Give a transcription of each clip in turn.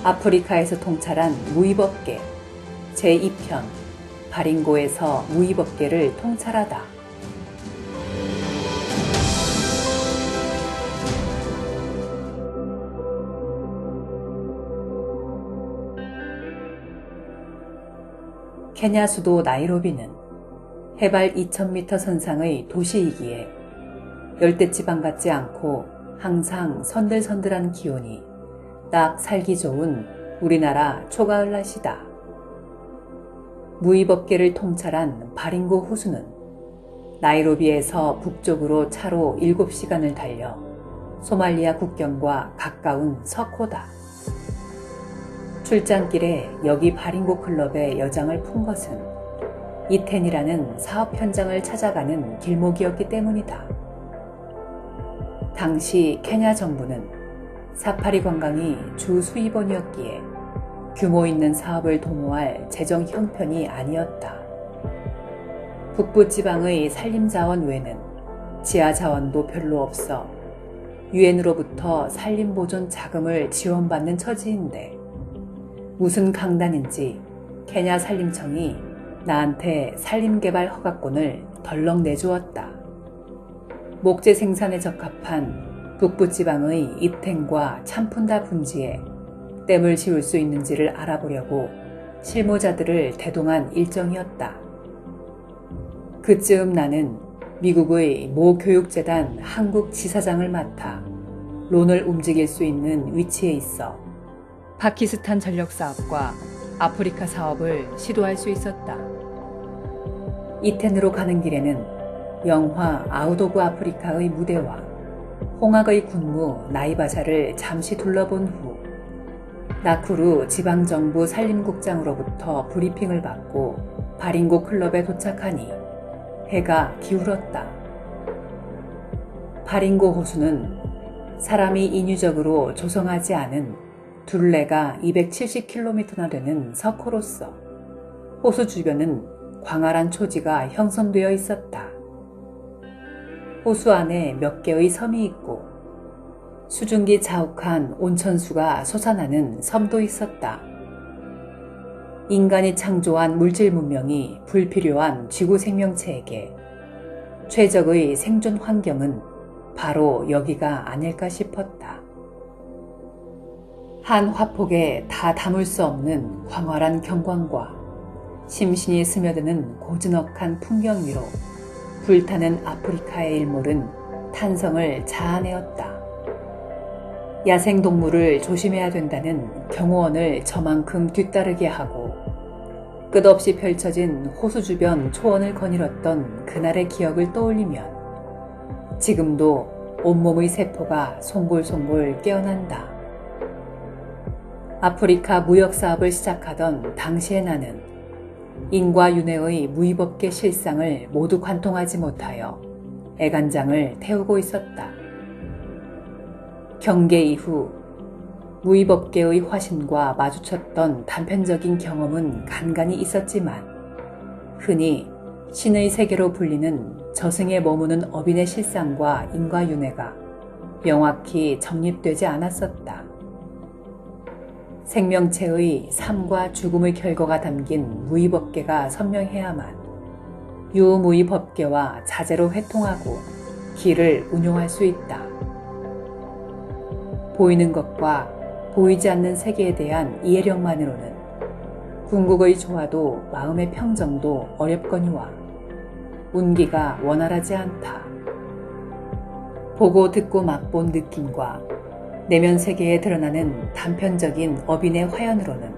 아프리카에서 통찰한 무위법계 제2편 바링고에서 무위법계를 통찰하다. 케냐 수도 나이로비는 해발 2000m 선상의 도시이기에 열대지방 같지 않고 항상 선들선들한 기온이 딱 살기 좋은 우리나라 초가을 날씨다. 무위법계를 통찰한 바링고 호수는 나이로비에서 북쪽으로 차로 7시간을 달려 소말리아 국경과 가까운 서코다. 출장길에 여기 바링고 클럽의 여장을 푼 것은 이텐이라는 사업 현장을 찾아가는 길목이었기 때문이다. 당시 케냐 정부는 사파리 관광이 주 수입원이었기에 규모 있는 사업을 도모할 재정 형편이 아니었다. 북부지방의 산림자원 외에는 지하자원도 별로 없어 유엔으로부터 산림보존 자금을 지원받는 처지인데 무슨 강단인지 케냐 산림청이 나한테 산림개발 허가권을 덜렁 내주었다. 목재 생산에 적합한 북부지방의 이텐과 참푼다 분지에 댐을 지을 수 있는지를 알아보려고 실무자들을 대동한 일정이었다. 그즈음 나는 미국의 모 교육재단 한국 지사장을 맡아 론을 움직일 수 있는 위치에 있어 파키스탄 전력 사업과 아프리카 사업을 시도할 수 있었다. 이텐으로 가는 길에는 영화 아웃 오브 아프리카의 무대와 홍학의 군무 나이바자를 잠시 둘러본 후 나쿠루 지방정부 산림국장으로부터 브리핑을 받고 바링고 클럽에 도착하니 해가 기울었다. 바링고 호수는 사람이 인위적으로 조성하지 않은 둘레가 270km나 되는 석호로서 호수 주변은 광활한 초지가 형성되어 있었다. 호수 안에 몇 개의 섬이 있고 수증기 자욱한 온천수가 솟아나는 섬도 있었다. 인간이 창조한 물질 문명이 불필요한 지구 생명체에게 최적의 생존 환경은 바로 여기가 아닐까 싶었다. 한 화폭에 다 담을 수 없는 광활한 경관과 심신이 스며드는 고즈넉한 풍경 위로 불타는 아프리카의 일몰은 탄성을 자아내었다. 야생동물을 조심해야 된다는 경호원을 저만큼 뒤따르게 하고 끝없이 펼쳐진 호수 주변 초원을 거닐었던 그날의 기억을 떠올리면 지금도 온몸의 세포가 송골송골 깨어난다. 아프리카 무역사업을 시작하던 당시의 나는 인과 윤회의 무위법계 실상을 모두 관통하지 못하여 애간장을 태우고 있었다. 경계 이후 무위법계의 화신과 마주쳤던 단편적인 경험은 간간히 있었지만 흔히 신의 세계로 불리는 저승에 머무는 어빈의 실상과 인과윤회가 명확히 정립되지 않았었다. 생명체의 삶과 죽음의 결과가 담긴 무위법계가 선명해야만 유무위법계와 자재로 회통하고 길을 운용할 수 있다. 보이는 것과 보이지 않는 세계에 대한 이해력만으로는 궁극의 조화도 마음의 평정도 어렵거니와 운기가 원활하지 않다. 보고 듣고 맛본 느낌과 내면 세계에 드러나는 단편적인 어빈의 화연으로는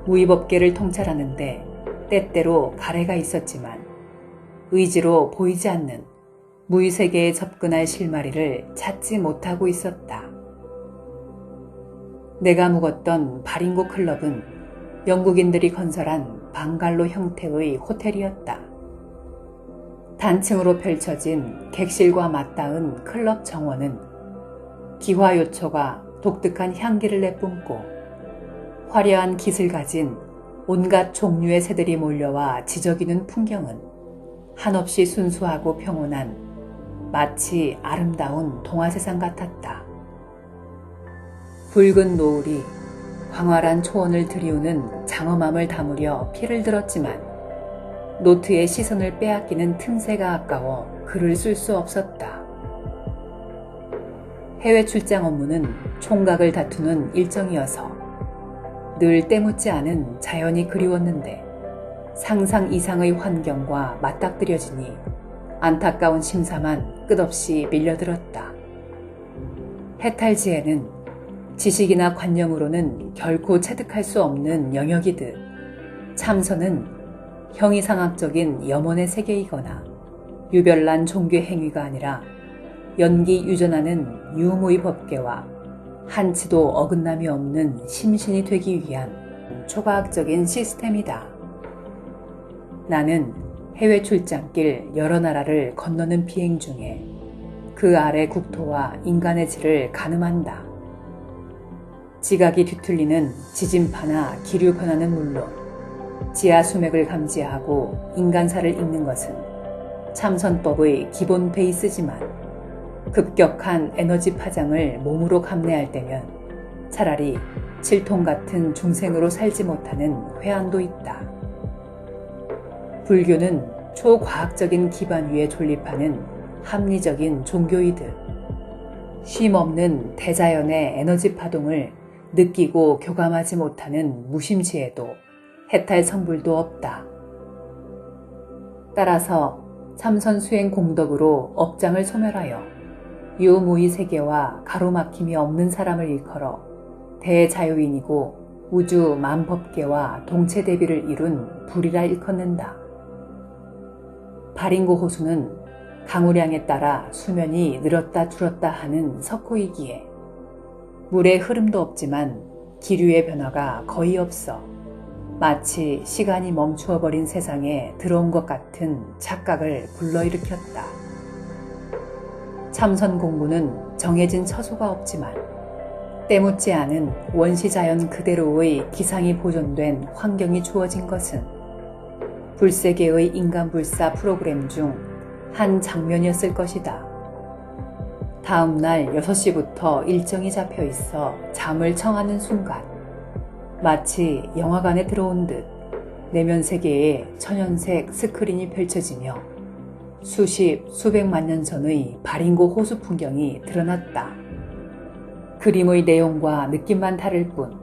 무위법계를 통찰하는데 때때로 가래가 있었지만 의지로 보이지 않는 무위세계에 접근할 실마리를 찾지 못하고 있었다. 내가 묵었던 바링고 클럽은 영국인들이 건설한 방갈로 형태의 호텔이었다. 단층으로 펼쳐진 객실과 맞닿은 클럽 정원은 기화요초가 독특한 향기를 내뿜고 화려한 깃을 가진 온갖 종류의 새들이 몰려와 지저귀는 풍경은 한없이 순수하고 평온한 마치 아름다운 동화 세상 같았다. 붉은 노을이 광활한 초원을 들이우는 장엄함을 담으려 피를 들었지만 노트의 시선을 빼앗기는 틈새가 아까워 글을 쓸 수 없었다. 해외 출장 업무는 총각을 다투는 일정이어서 늘 때묻지 않은 자연이 그리웠는데 상상 이상의 환경과 맞닥뜨려지니 안타까운 심사만 끝없이 밀려들었다. 해탈지에는 지식이나 관념으로는 결코 체득할 수 없는 영역이듯 참선은 형이상학적인 염원의 세계이거나 유별난 종교 행위가 아니라 연기 유전하는 유무의 법계와 한치도 어긋남이 없는 심신이 되기 위한 초과학적인 시스템이다. 나는 해외 출장길 여러 나라를 건너는 비행 중에 그 아래 국토와 인간의 질을 가늠한다. 지각이 뒤틀리는 지진파나 기류 변화는 물론 지하 수맥을 감지하고 인간사를 읽는 것은 참선법의 기본 베이스지만 급격한 에너지 파장을 몸으로 감내할 때면 차라리 칠통 같은 중생으로 살지 못하는 회한도 있다. 불교는 초과학적인 기반 위에 존립하는 합리적인 종교이듯 쉼없는 대자연의 에너지 파동을 느끼고 교감하지 못하는 무심지에도 해탈 성불도 없다. 따라서 참선 수행 공덕으로 업장을 소멸하여 유무의 세계와 가로막힘이 없는 사람을 일컬어 대자유인이고 우주 만법계와 동체 대비를 이룬 불이라 일컫는다. 바링고 호수는 강우량에 따라 수면이 늘었다 줄었다 하는 석호이기에 물의 흐름도 없지만 기류의 변화가 거의 없어 마치 시간이 멈추어버린 세상에 들어온 것 같은 착각을 불러일으켰다. 참선 공부는 정해진 처소가 없지만 때묻지 않은 원시자연 그대로의 기상이 보존된 환경이 주어진 것은 불세계의 인간불사 프로그램 중 한 장면이었을 것이다. 다음 날 6시부터 일정이 잡혀 있어 잠을 청하는 순간 마치 영화관에 들어온 듯 내면 세계에 천연색 스크린이 펼쳐지며 수십, 수백만 년 전의 바링고 호수 풍경이 드러났다. 그림의 내용과 느낌만 다를 뿐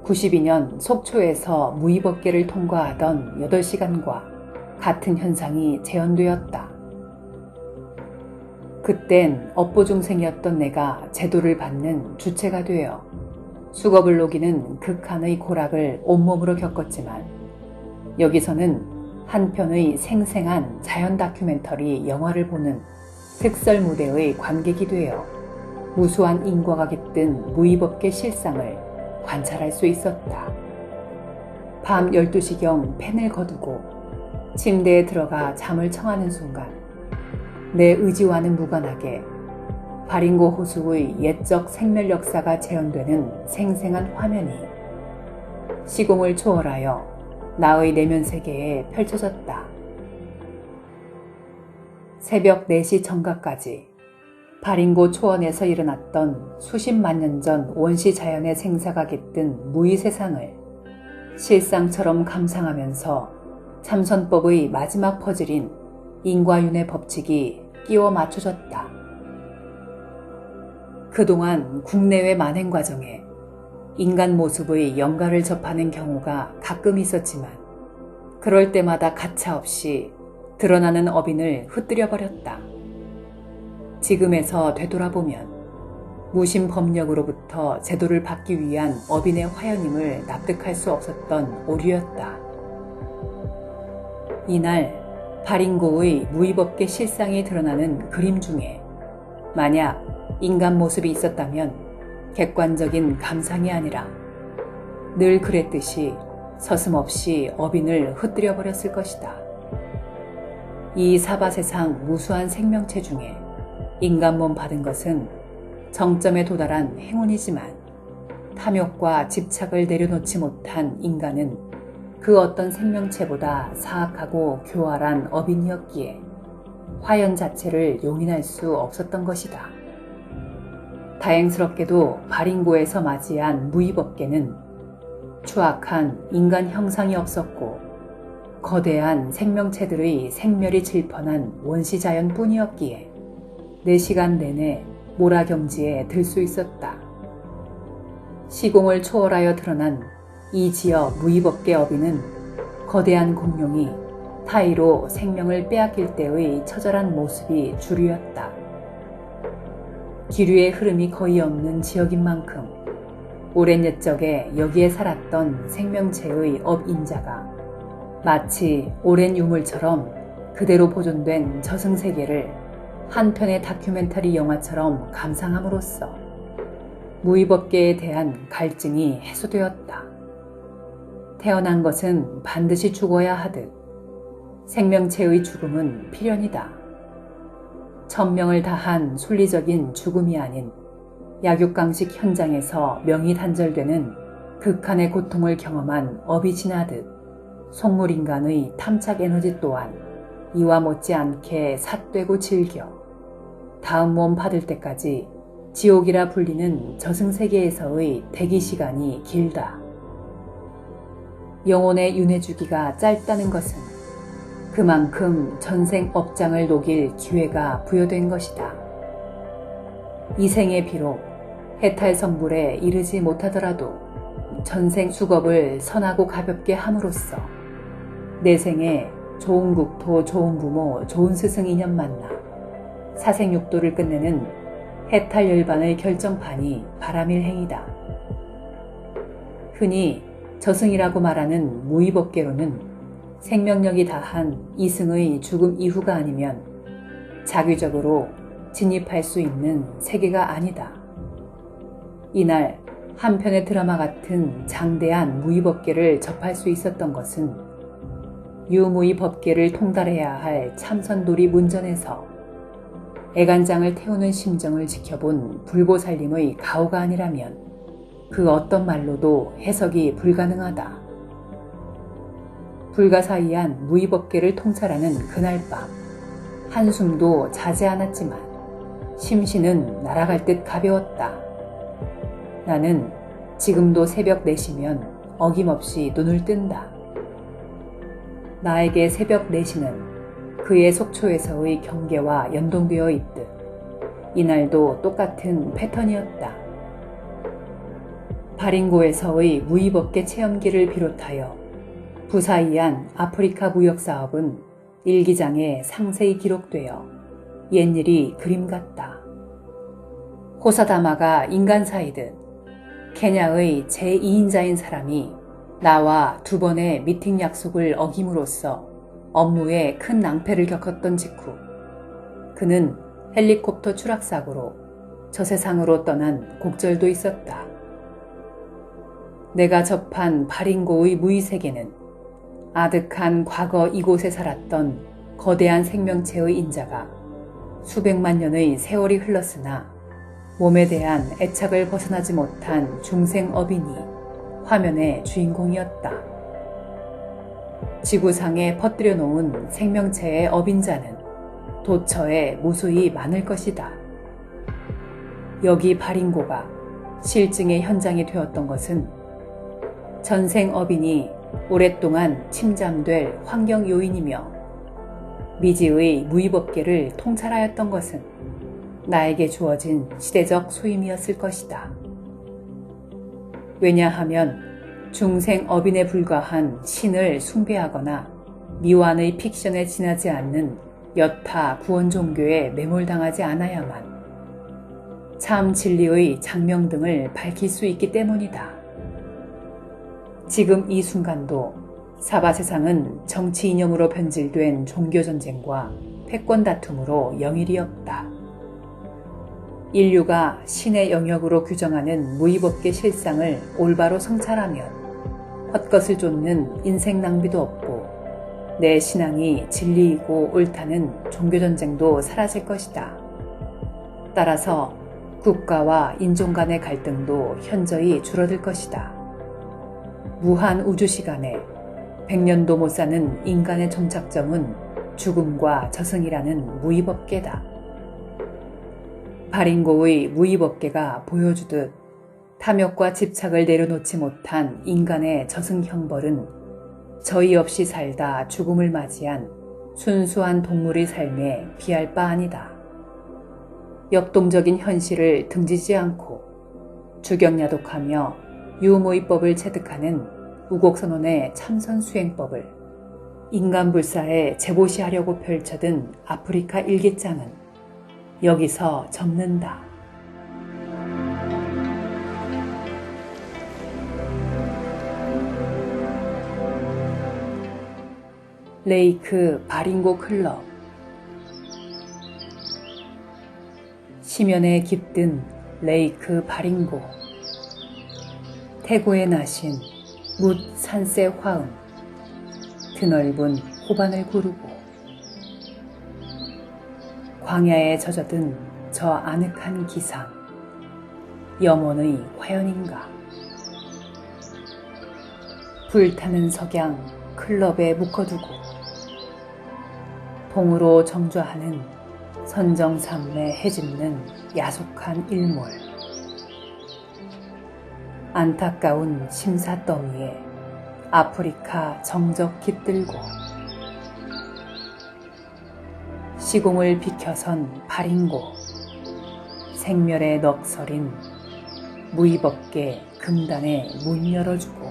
92년 속초에서 무의법계를 통과하던 8시간과 같은 현상이 재현되었다. 그땐 업보중생이었던 내가 제도를 받는 주체가 되어 수겁을 녹이는 극한의 고락을 온몸으로 겪었지만 여기서는 한 편의 생생한 자연 다큐멘터리 영화를 보는 특설 무대의 관객이 되어 무수한 인과가 깃든 무의법계 실상을 관찰할 수 있었다. 밤 12시경 펜을 거두고 침대에 들어가 잠을 청하는 순간 내 의지와는 무관하게 바링고 호수의 옛적 생멸 역사가 재현되는 생생한 화면이 시공을 초월하여 나의 내면 세계에 펼쳐졌다. 새벽 4시 정각까지 바링고 초원에서 일어났던 수십만 년 전 원시 자연의 생사가 깃든 무의 세상을 실상처럼 감상하면서 참선법의 마지막 퍼즐인 인과윤의 법칙이 끼워 맞춰졌다. 그동안 국내외 만행 과정에 인간 모습의 영가를 접하는 경우가 가끔 있었지만 그럴 때마다 가차없이 드러나는 어빈을 흩뜨려 버렸다. 지금에서 되돌아보면 무심 법력으로부터 제도를 받기 위한 어빈의 화연임을 납득할 수 없었던 오류였다. 이날 바링고의 무의법계 실상이 드러나는 그림 중에 만약 인간 모습이 있었다면 객관적인 감상이 아니라 늘 그랬듯이 서슴없이 어빈을 흩뜨려 버렸을 것이다. 이 사바세상 무수한 생명체 중에 인간 몸 받은 것은 정점에 도달한 행운이지만 탐욕과 집착을 내려놓지 못한 인간은 그 어떤 생명체보다 사악하고 교활한 어빈이었기에 화연 자체를 용인할 수 없었던 것이다. 다행스럽게도 바링고에서 맞이한 무의법계는 추악한 인간 형상이 없었고 거대한 생명체들의 생멸이 질펀한 원시자연뿐이었기에 4시간 내내 몰아경지에 들 수 있었다. 시공을 초월하여 드러난 이 지역 무위법계 어비는 거대한 공룡이 타의로 생명을 빼앗길 때의 처절한 모습이 주류였다. 기류의 흐름이 거의 없는 지역인 만큼 오랜 옛적에 여기에 살았던 생명체의 업인자가 마치 오랜 유물처럼 그대로 보존된 저승세계를 한 편의 다큐멘터리 영화처럼 감상함으로써 무위법계에 대한 갈증이 해소되었다. 태어난 것은 반드시 죽어야 하듯 생명체의 죽음은 필연이다. 천명을 다한 순리적인 죽음이 아닌 약육강식 현장에서 명이 단절되는 극한의 고통을 경험한 업이 지나듯 속물인간의 탐착 에너지 또한 이와 못지않게 삿되고 질겨 다음 몸 받을 때까지 지옥이라 불리는 저승세계에서의 대기시간이 길다. 영혼의 윤회주기가 짧다는 것은 그만큼 전생 업장을 녹일 기회가 부여된 것이다. 이 생에 비록 해탈 성불에 이르지 못하더라도 전생 수겁을 선하고 가볍게 함으로써 내생에 좋은 국토, 좋은 부모, 좋은 스승 인연 만나 사생육도를 끝내는 해탈 열반의 결정판이 바람일 행위다. 흔히 저승이라고 말하는 무위법계로는 생명력이 다한 이승의 죽음 이후가 아니면 자규적으로 진입할 수 있는 세계가 아니다. 이날 한 편의 드라마 같은 장대한 무위법계를 접할 수 있었던 것은 유무위법계를 통달해야 할 참선돌이 문전에서 애간장을 태우는 심정을 지켜본 불보살님의 가오가 아니라면 그 어떤 말로도 해석이 불가능하다. 불가사의한 무위법계를 통찰하는 그날 밤 한숨도 자지 않았지만 심신은 날아갈 듯 가벼웠다. 나는 지금도 새벽 4시면 어김없이 눈을 뜬다. 나에게 새벽 4시는 그의 속초에서의 경계와 연동되어 있듯 이날도 똑같은 패턴이었다. 바링고에서의 무위법계 체험기를 비롯하여 부사이한 아프리카 무역사업은 일기장에 상세히 기록되어 옛일이 그림 같다. 호사다마가 인간사이듯 케냐의 제2인자인 사람이 나와 2번의 미팅 약속을 어김으로써 업무에 큰 낭패를 겪었던 직후 그는 헬리콥터 추락사고로 저 세상으로 떠난 곡절도 있었다. 내가 접한 바링고의 무의세계는 아득한 과거 이곳에 살았던 거대한 생명체의 인자가 수백만 년의 세월이 흘렀으나 몸에 대한 애착을 벗어나지 못한 중생어빈이 화면의 주인공이었다. 지구상에 퍼뜨려 놓은 생명체의 어빈자는 도처에 무수히 많을 것이다. 여기 바링고가 실증의 현장이 되었던 것은 전생 어빈이 오랫동안 침잠될 환경 요인이며 미지의 무위법계를 통찰하였던 것은 나에게 주어진 시대적 소임이었을 것이다. 왜냐하면 중생 어빈에 불과한 신을 숭배하거나 미완의 픽션에 지나지 않는 여타 구원 종교에 매몰당하지 않아야만 참 진리의 장명등을 밝힐 수 있기 때문이다. 지금 이 순간도 사바 세상은 정치 이념으로 변질된 종교전쟁과 패권 다툼으로 영일이 없다. 인류가 신의 영역으로 규정하는 무위법계 실상을 올바로 성찰하면 헛것을 쫓는 인생 낭비도 없고 내 신앙이 진리이고 옳다는 종교전쟁도 사라질 것이다. 따라서 국가와 인종 간의 갈등도 현저히 줄어들 것이다. 무한 우주 시간에 100년도 못 사는 인간의 종착점은 죽음과 저승이라는 무위법계다. 바링고의 무위법계가 보여주듯 탐욕과 집착을 내려놓지 못한 인간의 저승형벌은 저희 없이 살다 죽음을 맞이한 순수한 동물의 삶에 비할 바 아니다. 역동적인 현실을 등지지 않고 주경야독하며 유모의법을 체득하는 우곡선원의 참선수행법을 인간불사에 재보시하려고 펼쳐든 아프리카 일기장은 여기서 접는다. 레이크 바링고 클럽. 심연에 깃든 레이크 바링고. 태고에 나신 묻 산세 화음. 드넓은 호반을 구르고 광야에 젖어든 저 아늑한 기상. 염원의 화연인가. 불타는 석양 클럽에 묶어두고 봉으로 정좌하는 선정삼매 해집는 야속한 일몰. 안타까운 심사더미에 아프리카 정적 깃들고 시공을 비켜선 바링고. 생멸의 넋서린 무의법계 금단에 문 열어주고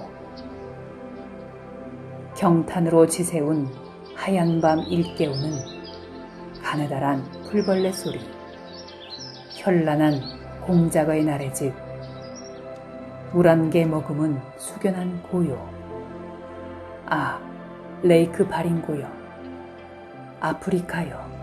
경탄으로 지새운 하얀 밤 일깨우는 가느다란 풀벌레 소리. 현란한 공작의 나래집. 물 한 개 머금은 숙연한 고요. 아, 레이크 바링고여, 아프리카여.